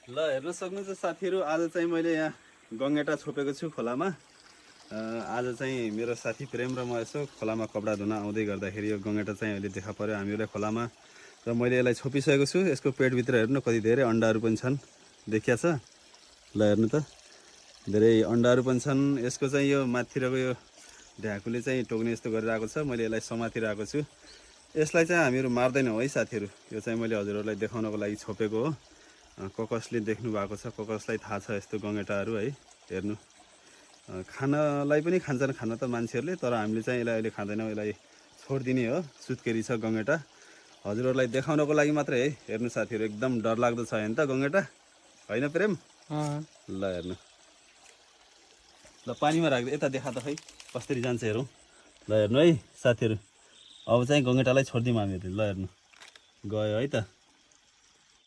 ल हेर्न सक्नुहुन्छ साथीहरू, आज चाहिँ मैले यहाँ गङ्गेटा छोपेको छु खोलामा। आज चाहिँ मेरो साथी प्रेम र म यसो खोलामा कपडा धुन आउँदै गर्दाखेरि यो गङ्गेटा चाहिँ अहिले देखा पर्यो हामीलाई खोलामा र मैले यसलाई छोपिसकेको छु। यसको पेटभित्र हेर्नु कति धेरै अन्डाहरू पनि छन्, देखिया छ? ल हेर्नु त, धेरै अन्डाहरू पनि छन्। यसको चाहिँ यो माथितिरको यो ढ्याकुले चाहिँ टोक्ने यस्तो गरिरहेको छ। मैले यसलाई समातिरहेको छु। यसलाई चाहिँ हामीहरू मार्दैनौँ है साथीहरू, यो चाहिँ मैले हजुरहरूलाई देखाउनको लागि छोपेको हो। कसले देख्नु भएको छ, कसलाई थाहा छ यस्तो गङ्गेटाहरू है। हेर्नु, खानलाई पनि खान्छन् खान त मान्छेहरूले, तर हामीले चाहिँ यसलाई अहिले खाँदैनौँ, यसलाई छोडिदिने हो। सुत्केरी छ गङ्गेटा, हजुरहरूलाई देखाउनको लागि मात्रै है। हेर्नु साथीहरू, एकदम डरलाग्दो छ होइन त गङ्गेटा, होइन प्रेम? ल हेर्नु, ल पानीमा राख्दै यता देखा त खै कसरी जान्छ हेरौँ। ल हेर्नु है साथीहरू, अब चाहिँ गङ्गेटालाई छोडिदिउँ हामीहरूले। ल हेर्नु, गयो है त।